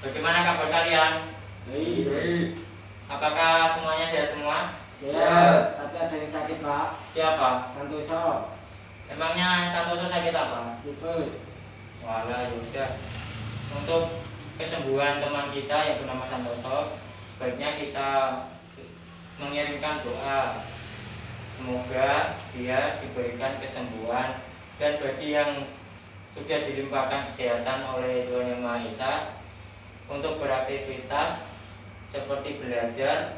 Bagaimana kabar kalian? Baik. Apakah semuanya sehat semua? Sehat, tapi ada yang sakit, Pak. Siapa? Santoso. Emangnya Santoso sakit apa? Tipes. Walah, yaudah. Untuk kesembuhan teman kita yang bernama Santoso, sebaiknya kita mengirimkan doa. Semoga dia diberikan kesembuhan, dan bagi yang sudah dilimpahkan kesehatan oleh Tuhan Yang Maha Esa untuk beraktivitas seperti belajar.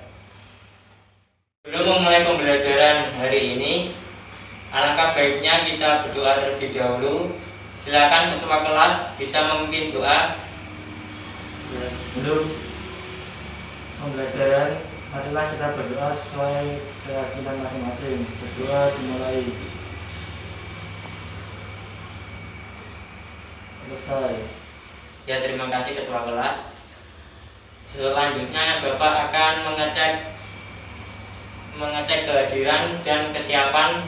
Sebelum memulai pembelajaran hari ini, alangkah baiknya kita berdoa terlebih dahulu. Silakan ketua kelas bisa memimpin doa. Sebelum pembelajaran, marilah kita berdoa sesuai keyakinan masing-masing. Berdoa dimulai. Selesai. Ya, terima kasih ketua kelas. Selanjutnya Bapak akan mengecek kehadiran dan kesiapan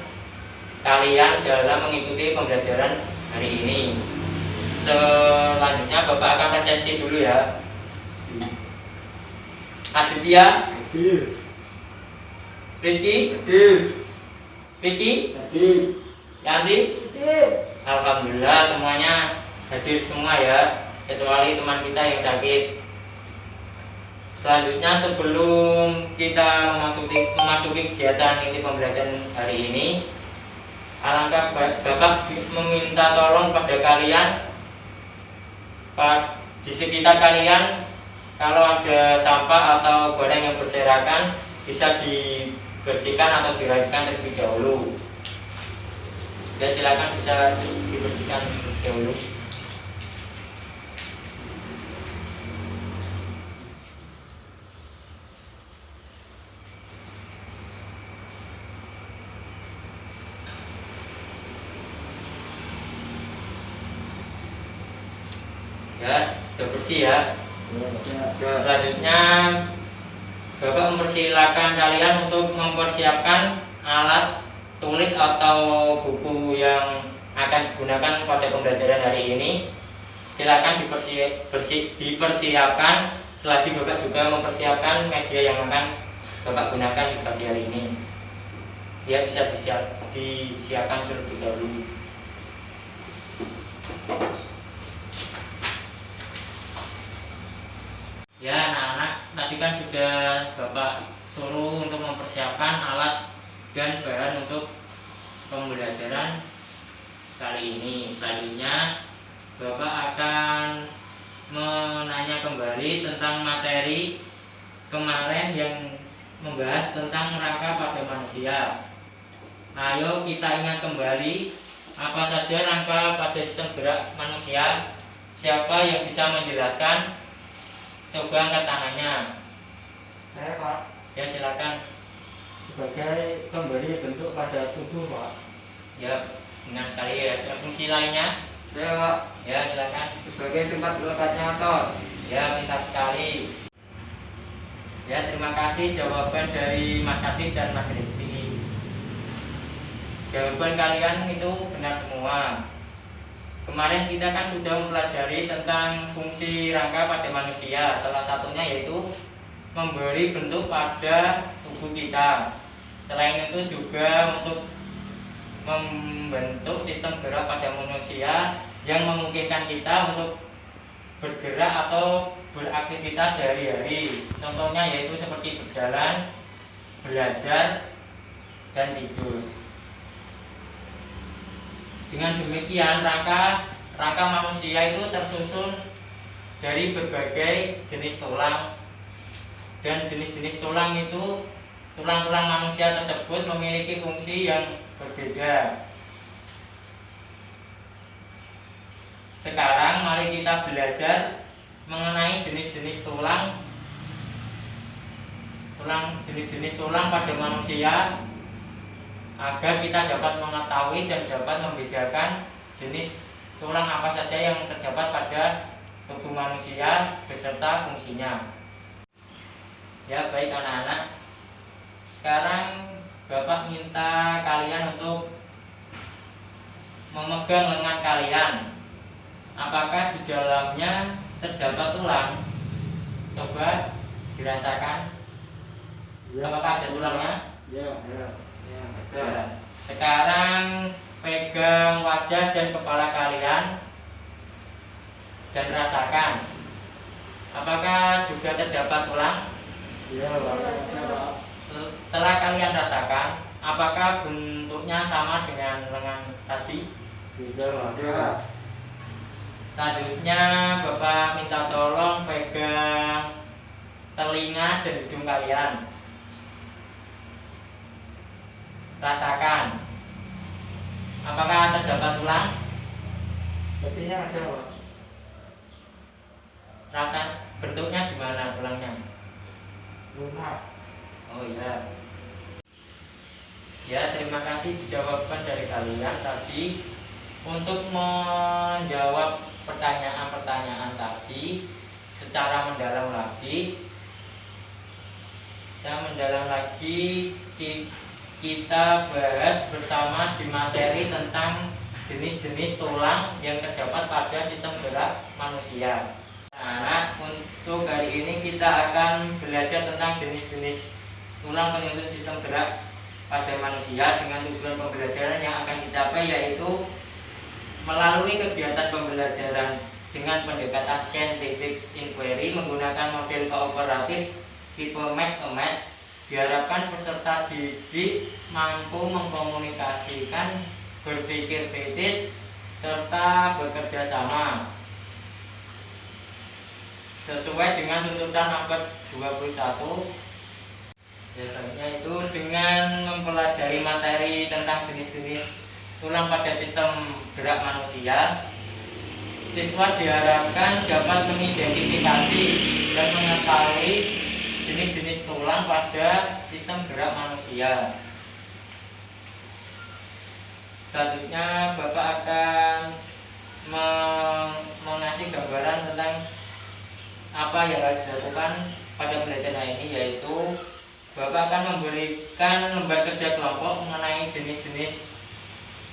kalian dalam mengikuti pembelajaran hari ini. Selanjutnya Bapak akan presensi dulu ya. Aditya, Hadir. Rizky, Hadir. Vicky, Hadir. Yanti. Alhamdulillah semuanya hadir semua ya, kecuali teman kita yang sakit. Selanjutnya sebelum kita memasuki kegiatan inti pembelajaran hari ini, alangkah Bapak meminta tolong pada kalian, di sekitar kalian, kalau ada sampah atau barang yang berserakan bisa dibersihkan atau dirapikan terlebih dahulu. Ya, silakan bisa dibersihkan terlebih dahulu. Ya, sudah bersih ya. Selanjutnya Bapak mempersilahkan kalian untuk mempersiapkan alat tulis atau buku yang akan digunakan pada pembelajaran hari ini. Silakan dipersiapkan. Selagi Bapak juga mempersiapkan media yang akan Bapak gunakan di pagi hari ini. Ya, bisa disiapkan terlebih dahulu. Ya, anak-anak, tadi kan sudah Bapak suruh untuk mempersiapkan alat dan bahan untuk pembelajaran kali ini. Selanjutnya Bapak akan menanya kembali tentang materi kemarin yang membahas tentang rangka pada manusia. Ayo kita ingat kembali apa saja rangka pada sistem gerak manusia. Siapa yang bisa menjelaskan? Coba angkat tangannya. Saya, Pak. Ya, silakan. Sebagai pemberi bentuk pada tubuh, Pak. Ya, benar sekali ya. Ada fungsi lainnya? Saya, Pak. Ya, silakan. Sebagai tempat melekatnya otot. Ya, pintar sekali. Ya, terima kasih jawaban dari Mas Adit dan Mas Rizky. Jawaban kalian itu benar semua. Kemarin kita kan sudah mempelajari tentang fungsi rangka pada manusia. Salah satunya yaitu memberi bentuk pada tubuh kita. Selain itu juga untuk membentuk sistem gerak pada manusia yang memungkinkan kita untuk bergerak atau beraktivitas sehari-hari. Contohnya yaitu seperti berjalan, belajar, dan tidur. Dengan demikian rangka manusia itu tersusun dari berbagai jenis tulang, dan jenis-jenis tulang itu, tulang-tulang manusia tersebut memiliki fungsi yang berbeda. Sekarang mari kita belajar mengenai jenis-jenis jenis-jenis tulang pada manusia, agar kita dapat mengetahui dan dapat membedakan jenis tulang apa saja yang terdapat pada tubuh manusia beserta fungsinya. Ya, baik anak-anak. Sekarang Bapak minta kalian untuk memegang lengan kalian. apakah di dalamnya terdapat tulang? Coba dirasakan. Apakah ada tulangnya? Ya. Ya, ada. Sekarang pegang wajah dan kepala kalian dan rasakan. Apakah juga terdapat tulang? Ya, Pak. Setelah kalian rasakan, apakah bentuknya sama dengan lengan tadi? Tidak, Pak. Selanjutnya Bapak minta tolong pegang telinga dan hidung kalian. Rasakan. Apakah terdapat tulang? Sepertinya ada, Pak. Rasa bentuknya gimana tulangnya? Lunak. Oh iya. Ya, terima kasih jawaban dari kalian tadi. Untuk menjawab pertanyaan-pertanyaan tadi secara mendalam lagi, kita bahas bersama di materi tentang jenis-jenis tulang yang terdapat pada sistem gerak manusia. Nah, untuk hari ini kita akan belajar tentang jenis-jenis tulang penyusun sistem gerak pada manusia dengan tujuan pembelajaran yang akan dicapai yaitu melalui kegiatan pembelajaran dengan pendekatan scientific inquiry menggunakan model kooperatif tipe Mat-O-Mat, diharapkan peserta didik mampu mengkomunikasikan, berpikir kritis, serta bekerja sama sesuai dengan tuntutan abad 21. Biasanya itu dengan mempelajari materi tentang jenis-jenis tulang pada sistem gerak manusia, siswa diharapkan dapat mengidentifikasi dan mengetahui jenis-jenis tulang pada sistem gerak manusia. Selanjutnya Bapak akan mengasih gambaran tentang apa yang harus dilakukan pada pembelajaran ini, yaitu Bapak akan memberikan lembar kerja kelompok mengenai jenis-jenis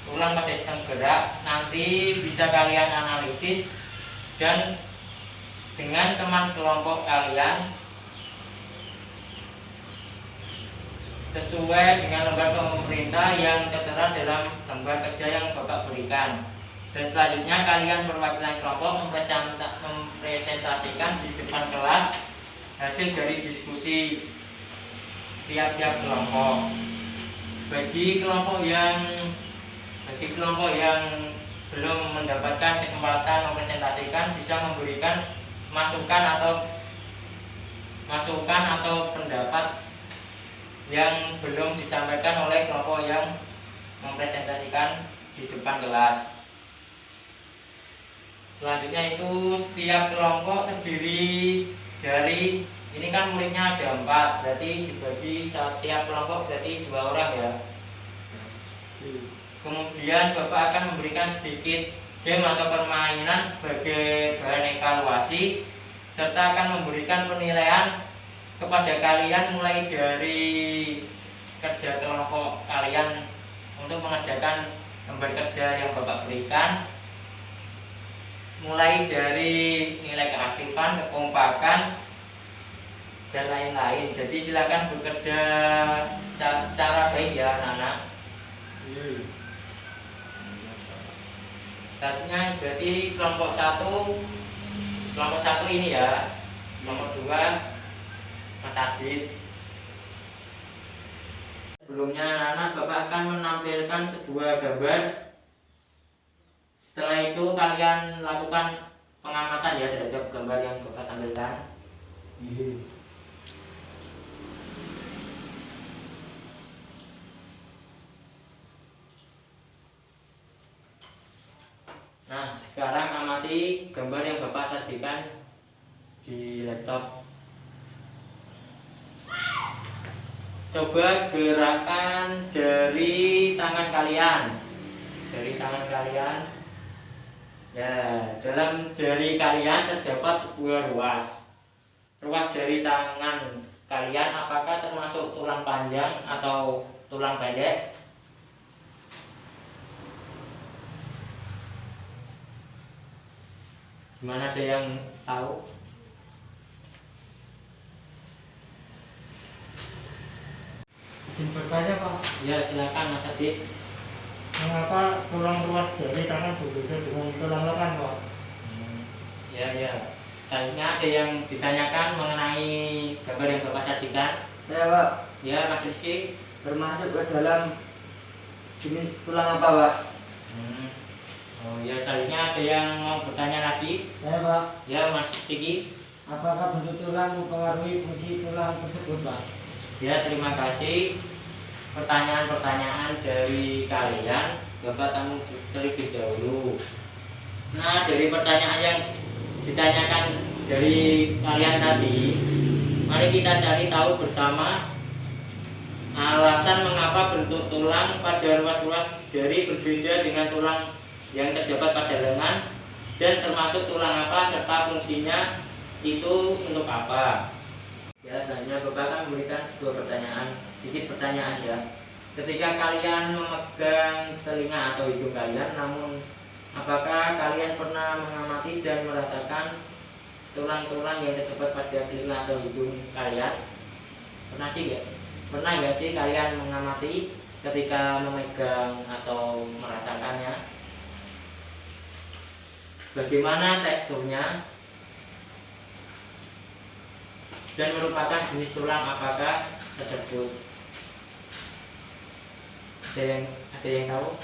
tulang pada sistem gerak. Nanti bisa kalian analisis dan dengan teman kelompok kalian sesuai dengan lembar pemerintah yang tertera dalam lembar kerja yang Bapak berikan. Dan selanjutnya kalian perwakilan kelompok mempresentasikan di depan kelas hasil dari diskusi tiap-tiap kelompok. Bagi kelompok yang belum mendapatkan kesempatan mempresentasikan bisa memberikan masukan atau pendapat yang belum disampaikan oleh kelompok yang mempresentasikan di depan kelas. Selanjutnya itu setiap kelompok terdiri dari, ini kan muridnya ada 4, berarti dibagi setiap kelompok berarti 2 orang ya. Kemudian Bapak akan memberikan sedikit game atau permainan sebagai bahan evaluasi, serta akan memberikan penilaian kepada kalian mulai dari kerja kelompok kalian untuk mengerjakan lembar kerja yang Bapak berikan, mulai dari nilai keaktifan, kekompakan, dan lain-lain. Jadi silakan bekerja secara baik ya anak-anak. Selanjutnya berarti kelompok satu ini ya, kelompok 2 Mas Adit. Sebelumnya anak-anak Bapak akan menampilkan sebuah gambar. Setelah itu kalian lakukan pengamatan ya terhadap gambar yang Bapak tampilkan. Nah, sekarang amati gambar yang Bapak sajikan di laptop. Coba gerakan jari tangan kalian. Ya, dalam jari kalian terdapat sebuah ruas. Ruas jari tangan kalian apakah termasuk tulang panjang atau tulang pendek? Gimana, ada yang tahu? Izin bertanya Pak, Ya silakan Mas Adit. mengapa tulang ruas jari tangan berbeda dengan tulang lengan Pak? Ya ya. Kayaknya ada yang ditanyakan mengenai gambar yang Bapak sajikan. Saya Pak, Ya Mas Rizky. termasuk ke dalam jenis tulang apa Pak? Oh ya, selanjutnya ada yang mau bertanya lagi? Saya Pak, Ya Mas Rizky. apakah bentuk tulang mempengaruhi fungsi tulang tersebut Pak? Ya, terima kasih pertanyaan-pertanyaan dari kalian. Bapak tamu terlebih dahulu. Nah, dari pertanyaan yang ditanyakan dari kalian tadi, mari kita cari tahu bersama alasan mengapa bentuk tulang pada ruas-ruas jari berbeda dengan tulang yang terdapat pada lengan, dan termasuk tulang apa serta fungsinya itu untuk apa. Ya, selanjutnya Bapak akan memberikan sebuah pertanyaan, sedikit pertanyaan ya. Ketika kalian memegang telinga atau hidung kalian, namun apakah kalian pernah mengamati dan merasakan tulang-tulang yang terdapat pada telinga atau hidung kalian? Pernah sih nggak? Pernah nggak sih kalian mengamati ketika memegang atau merasakannya? Bagaimana teksturnya? Dan merupakan jenis tulang apakah tersebut? Ada yang tahu?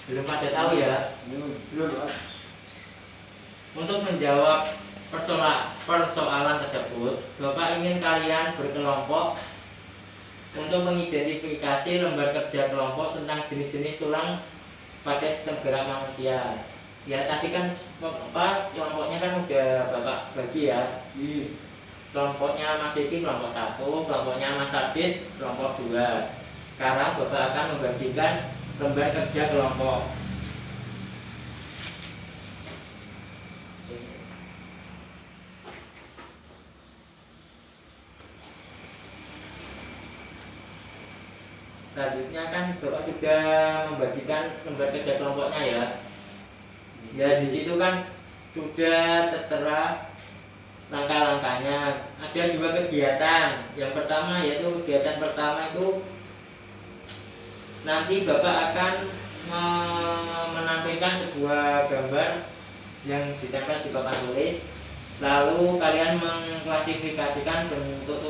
Belum pada tahu ya? Belum Pak. Untuk menjawab persoalan tersebut, Bapak ingin kalian berkelompok untuk mengidentifikasi lembar kerja kelompok tentang jenis-jenis tulang pada sistem gerak manusia. Ya, tadi kan kelompoknya kan udah Bapak bagi ya. Kelompoknya Mas Diki kelompok 1, kelompoknya Mas Adit kelompok 2. Sekarang Bapak akan membagikan lembar kerja kelompok. Selanjutnya kan Bapak sudah membagikan lembar kerja kelompoknya ya. Ya, di situ kan sudah tertera langkah-langkahnya. Ada 2 kegiatan. Yang pertama yaitu kegiatan pertama itu nanti Bapak akan menampilkan sebuah gambar yang ditempel di papan tulis. Lalu kalian mengklasifikasikan bentuk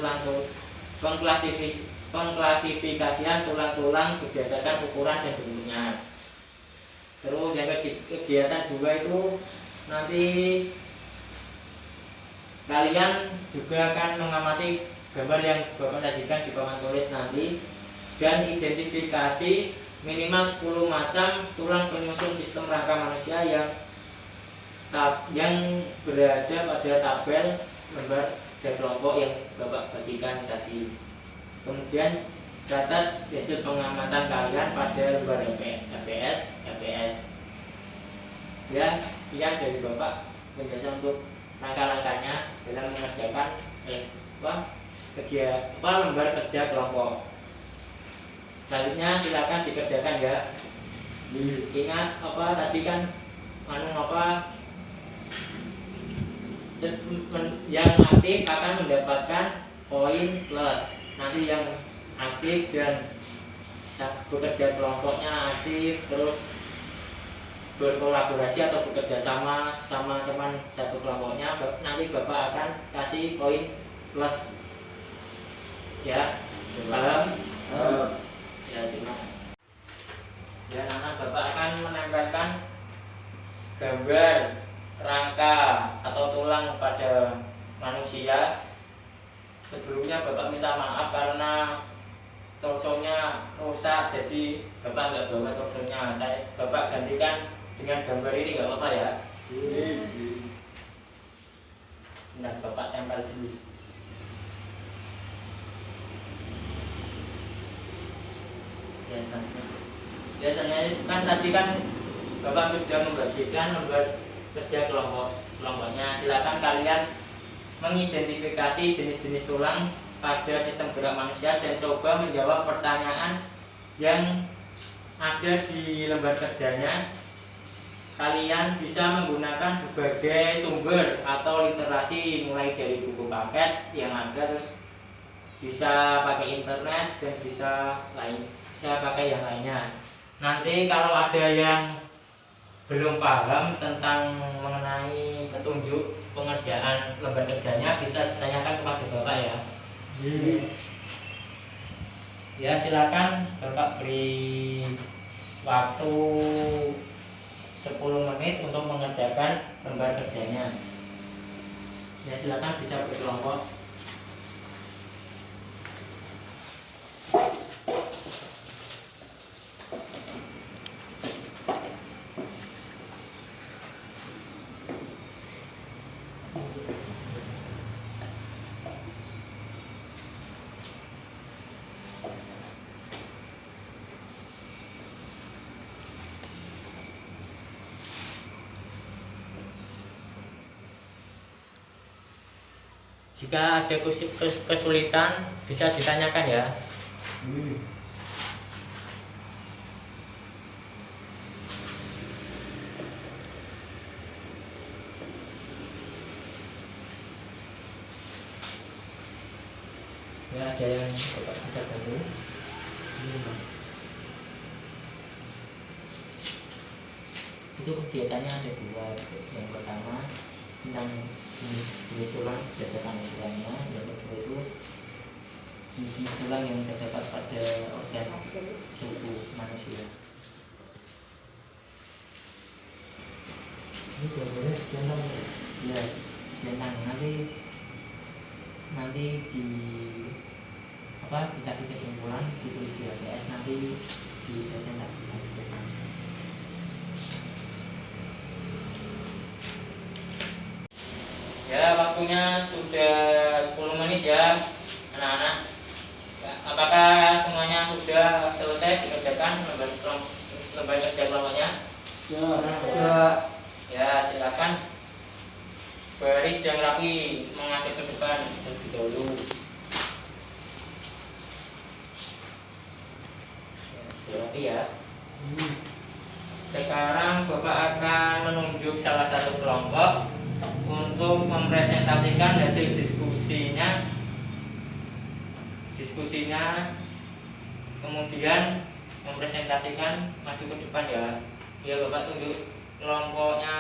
pengklasifikasian tulang-tulang berdasarkan ukuran dan bentuknya. Terus yang kegiatan 2 itu nanti kalian juga akan mengamati gambar yang Bapak sajikan di papan tulis nanti dan identifikasi minimal 10 macam tulang penyusun sistem rangka manusia yang berada pada tabel lembar kerja kelompok yang Bapak bagikan tadi. Kemudian catat hasil pengamatan kalian pada lembar FVS. Ya, sekian dari Bapak penjelasan untuk langkah-langkahnya dalam mengerjakan lembar kerja kelompok. Selanjutnya silakan dikerjakan ya. Ingat tadi kan yang aktif akan mendapatkan poin plus. Nanti yang aktif dan bekerja kelompoknya aktif, terus berkolaborasi atau bekerja sama teman satu kelompoknya, nanti Bapak akan kasih poin plus ya. Paham? Ya, terima kasih. Ya, Bapak akan menempelkan gambar rangka atau tulang pada manusia. Sebelumnya Bapak minta maaf karena torsonya rusak, jadi Bapak nggak bawa torsonya. Bapak gantikan dengan gambar ini, nggak apa-apa ya? Nah, Bapak tempel dulu. Biasanya kan tadi kan Bapak sudah membagikan lembar kerja kelompoknya. Silakan kalian mengidentifikasi jenis-jenis tulang pada sistem gerak manusia dan coba menjawab pertanyaan yang ada di lembar kerjanya kalian bisa menggunakan berbagai sumber atau literasi, mulai dari buku paket yang ada, terus bisa pakai internet, dan bisa pakai yang lainnya. Nanti kalau ada yang belum paham tentang mengenai petunjuk pengerjaan lembar kerjanya, bisa ditanyakan kepada Bapak ya. Ya, silakan Bapak beri waktu 10 menit untuk mengerjakan lembar kerjanya. Ya, silakan bisa berkelompok. Jika ada kesulitan bisa ditanyakan ya. Ya, ada yang Bapak bisa bantu? Itu kegiatannya ada dua. Yang pertama tentang jenis tulang berdasarkan ukurannya, yang kedua itu jenis tulang yang terdapat pada organ tubuh manusia. Ini gambarnya centang ya, centang nanti di dikasih kesimpulan, ditulis di APS, nanti dipresentasikan di depan. Ya, waktunya sudah 10 menit ya anak-anak. Apakah semuanya sudah selesai dikerjakan lembar kerja kelompoknya? Ya. Ya, silakan baris yang rapi, menghadap ke depan terlebih dahulu. Rapi ya. Sekarang Bapak akan menunjuk salah satu kelompok untuk mempresentasikan hasil diskusinya, kemudian mempresentasikan maju ke depan ya. Ya, Bapak tunjuk kelompoknya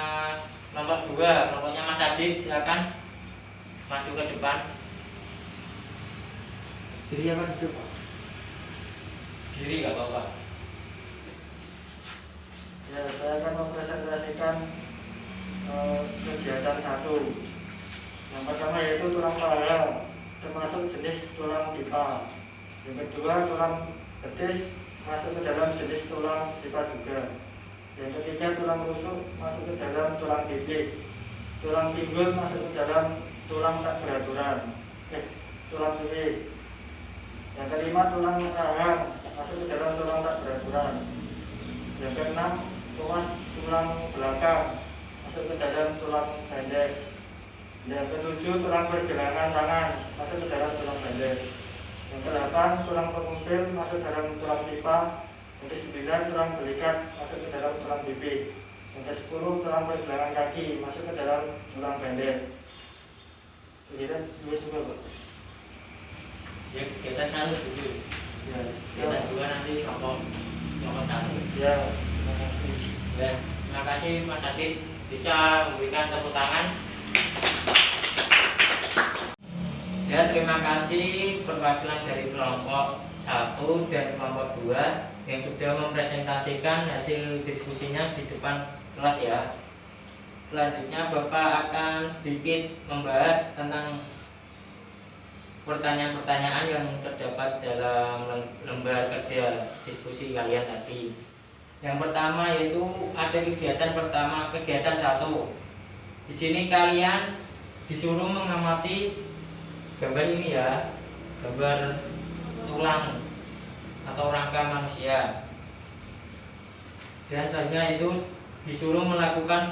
nomor 2, kelompoknya Mas Adit, silakan maju ke depan. Diri apa duduk? Diri nggak apa-apa. Ya, saya akan mempresentasikan kegiatan 1. Yang pertama yaitu tulang paha, termasuk jenis tulang pipa. Yang kedua tulang betis, masuk ke dalam jenis tulang pipa juga. Yang ketiga tulang rusuk, masuk ke dalam tulang pipih. Tulang pinggul masuk ke dalam tulang tak beraturan, tulang pipih. Yang kelima tulang rahang, masuk ke dalam tulang tak beraturan. Yang keenam tulang belakang, masuk ke dalam tulang pendek. Yang ketujuh tulang pergelangan tangan, masuk ke dalam tulang pendek. Yang kedelapan tulang pengumpil, masuk dalam tulang pipa. Yang ke-9 tulang belikat, masuk ke dalam tulang pipi. Yang ke-10 tulang pergelangan kaki, masuk ke dalam tulang pendek. Kegiatan dua juga, Pak. Ya, kita cari dulu. Ya, Kita dua nanti kelompok 1. ya, terima kasih. Ya, terima kasih Mas Adit, bisa memberikan tepuk tangan. Ya, terima kasih perwakilan dari kelompok 1 dan kelompok 2 yang sudah mempresentasikan hasil diskusinya di depan kelas ya. Selanjutnya Bapak akan sedikit membahas tentang pertanyaan-pertanyaan yang terdapat dalam lembar kerja diskusi kalian tadi. Yang pertama yaitu ada kegiatan 1. Di sini kalian disuruh mengamati gambar ini ya, gambar tulang atau rangka manusia. Dan selanjutnya itu disuruh melakukan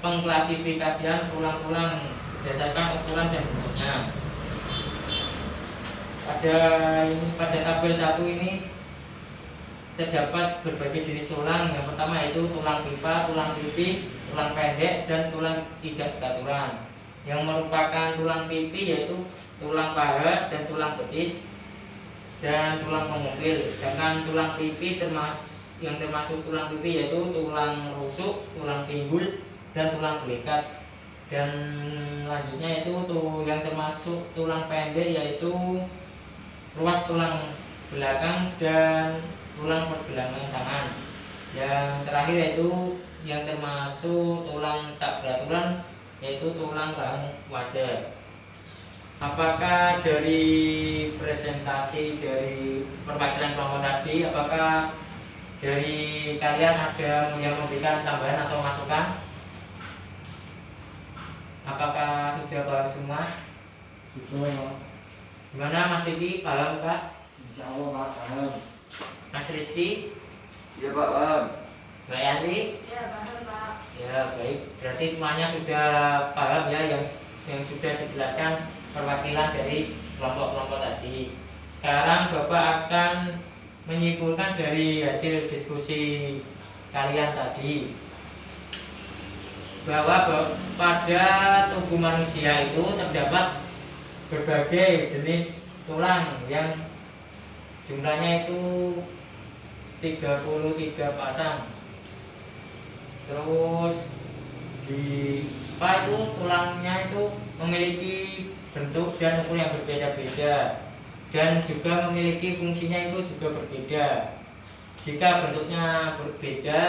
pengklasifikasian tulang-tulang berdasarkan ukuran dan bentuknya. Pada tabel 1 ini terdapat berbagai jenis tulang. Yang pertama yaitu tulang pipa, tulang pipi, tulang pendek, dan tulang tidak beraturan. Yang merupakan tulang pipi yaitu tulang paha dan tulang betis dan tulang pengukil. Sedangkan tulang pipi yang termasuk tulang pipi yaitu tulang rusuk, tulang pinggul, dan tulang belikat. Dan lanjutnya itu yang termasuk tulang pendek yaitu ruas tulang belakang dan tulang pergelangan tangan. Yang terakhir yaitu yang termasuk tulang tak beraturan yaitu tulang rahang wajah. Apakah dari presentasi dari perwakilan kelompok tadi, apakah dari kalian ada yang memberikan tambahan atau masukan? Apakah sudah paham semua? Betul. Gimana Mas Vicky, paham Kak? Insya Allah Pak paham. Mas Rizky? Ya Pak paham. Mbak Yanti? Ya, paham Pak. Ya baik, berarti semuanya sudah paham ya yang sudah dijelaskan perwakilan dari kelompok-kelompok tadi. Sekarang Bapak akan menyimpulkan dari hasil diskusi kalian tadi bahwa pada tubuh manusia itu terdapat berbagai jenis tulang yang jumlahnya itu 33 pasang. Terus di itu tulangnya itu memiliki bentuk dan ukuran yang berbeda-beda dan juga memiliki fungsinya itu juga berbeda. Jika bentuknya berbeda,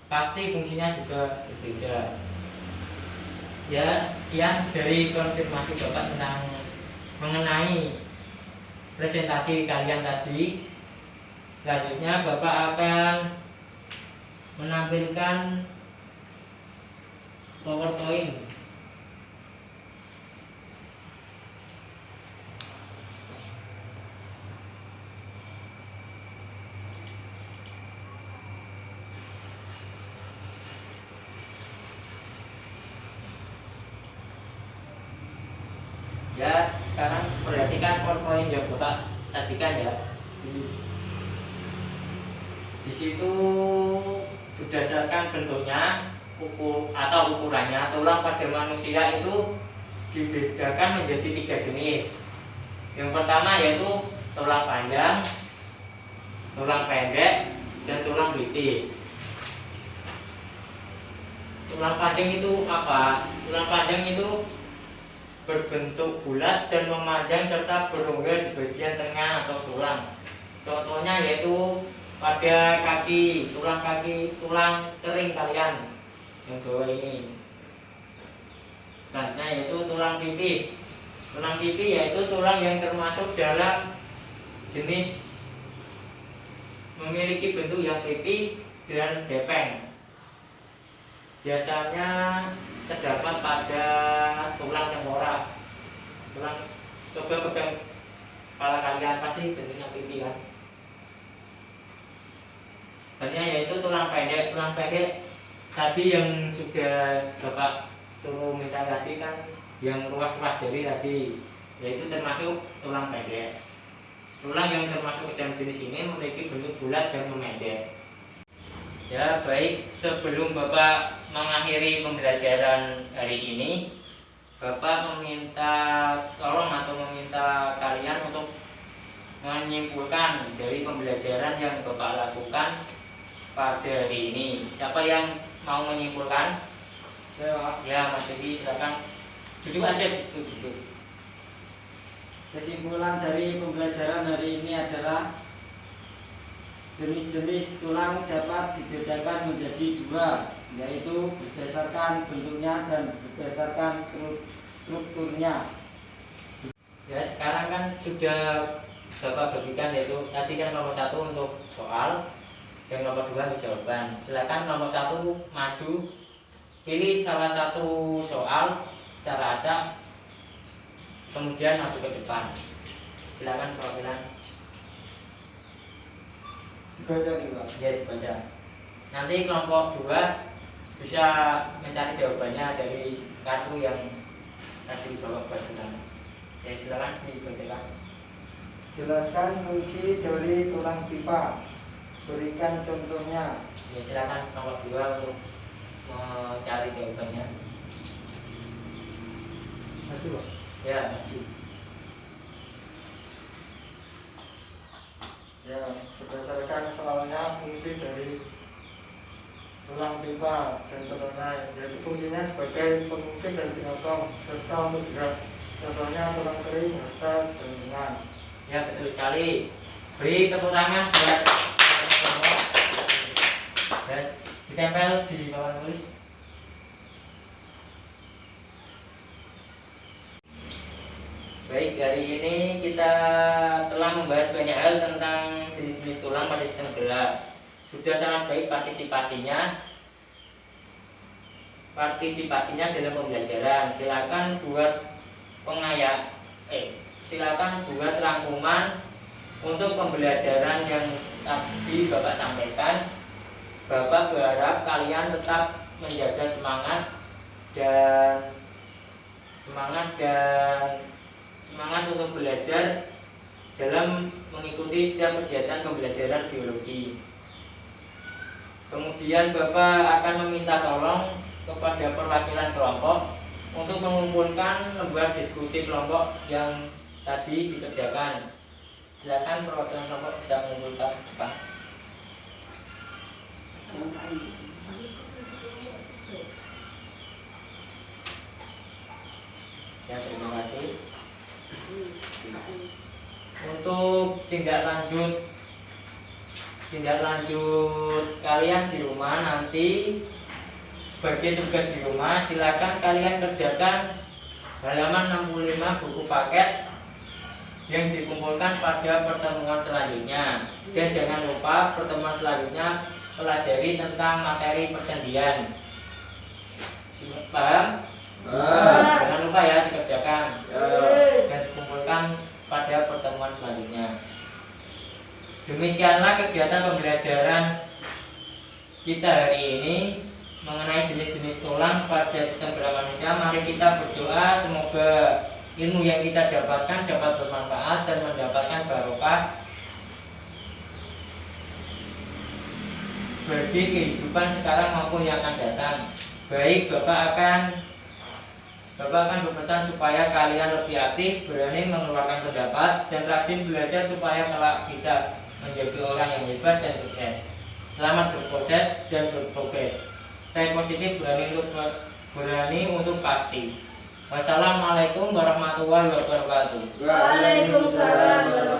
pasti fungsinya juga berbeda. Ya, sekian dari konfirmasi Bapak tentang mengenai presentasi kalian tadi. Selanjutnya Bapak akan menampilkan PowerPoint. Ya, sekarang perhatikan PowerPoint yang Bapak sajikan ya. Di situ berdasarkan bentuknya atau ukurannya, tulang pada manusia itu dibedakan menjadi 3 jenis. Yang pertama yaitu tulang panjang, tulang pendek, dan tulang beliti. Tulang panjang itu apa? Tulang panjang itu berbentuk bulat dan memanjang serta berongga di bagian tengah atau tulang. Contohnya yaitu pada kaki, tulang kering kalian yang bawah ini. Selanjutnya yaitu tulang pipi. Tulang pipi yaitu tulang yang termasuk dalam jenis memiliki bentuk yang pipi dan gepeng. Biasanya terdapat pada tulang tengkorak. Tulang, coba pegang kepala kalian, pasti bentuknya pipi kan. Selanjutnya yaitu tulang pendek. Tulang pendek tadi yang sudah Bapak suruh minta tadi kan, yang ruas-ruas jari tadi, yaitu termasuk tulang pendek. Tulang yang termasuk dalam jenis ini memiliki bentuk bulat dan memendek. Ya baik, sebelum Bapak mengakhiri pembelajaran hari ini, Bapak meminta kalian untuk menyimpulkan dari pembelajaran yang Bapak lakukan pada hari ini. Siapa yang mau menyimpulkan? Ya Mas Dedi, silakan duduk aja di situ duduk. Kesimpulan dari pembelajaran hari ini adalah jenis-jenis tulang dapat dibedakan menjadi 2, yaitu berdasarkan bentuknya dan berdasarkan strukturnya. Ya sekarang kan sudah Bapak bagikan, yaitu tadi kan nomor 1 untuk soal dan nomor 2 untuk jawaban. Silakan nomor 1 maju, pilih salah satu soal secara acak, kemudian maju ke depan. Silakan perwakilan. Dibaca nih Pak. Ya dibaca. Nanti kelompok 2 bisa mencari jawabannya dari kartu yang tadi Bapak bagikan. Ya silakan dibacakan. Jelaskan fungsi dari tulang pipa. Berikan contohnya. Ya, silakan nomor 2 untuk mencari jawabannya. Maju, Pak. Ya, maju. Ya, berdasarkan soalnya fungsi dari tulang pipa dan contohnya, yaitu fungsinya sebagai pengungkit dan penyokong serta untuk gerak. Contohnya tulang kering, hasta, dan lengan. Ya, betul sekali. Beri tepuk tangan buat kelompok. Ya, ditempel di bawah tulis. Baik, hari ini kita telah membahas banyak hal tentang jenis-jenis tulang pada sistem gerak. Sudah sangat baik partisipasinya dalam pembelajaran. Silakan buat rangkuman untuk pembelajaran yang tadi Bapak sampaikan. Bapak berharap kalian tetap menjaga semangat untuk belajar dalam mengikuti setiap kegiatan pembelajaran biologi. Kemudian Bapak akan meminta tolong kepada perwakilan kelompok untuk mengumpulkan lembar diskusi kelompok yang tadi dikerjakan. Silakan perwakilan kelompok bisa mengumpulkan Pak. Ya, terima kasih. Untuk tindak lanjut kalian di rumah nanti sebagai tugas di rumah, silakan kalian kerjakan halaman 65 buku paket yang dikumpulkan pada pertemuan selanjutnya. Dan jangan lupa pertemuan selanjutnya pelajari tentang materi persendian. Paham? Jangan lupa ya dikerjakan dan dikumpulkan pada pertemuan selanjutnya. Demikianlah kegiatan pembelajaran kita hari ini mengenai jenis-jenis tulang pada sistem gerak manusia. Mari kita berdoa semoga ilmu yang kita dapatkan dapat bermanfaat dan mendapatkan barokah bagi kehidupan sekarang maupun yang akan datang. Baik, Bapak akan berpesan supaya kalian lebih aktif, berani mengeluarkan pendapat, dan rajin belajar supaya kelak bisa menjadi orang yang hebat dan sukses. Selamat berproses dan berprogres. Stay positif, berani untuk pasti. Wassalamualaikum warahmatullahi wabarakatuh. Waalaikumsalam.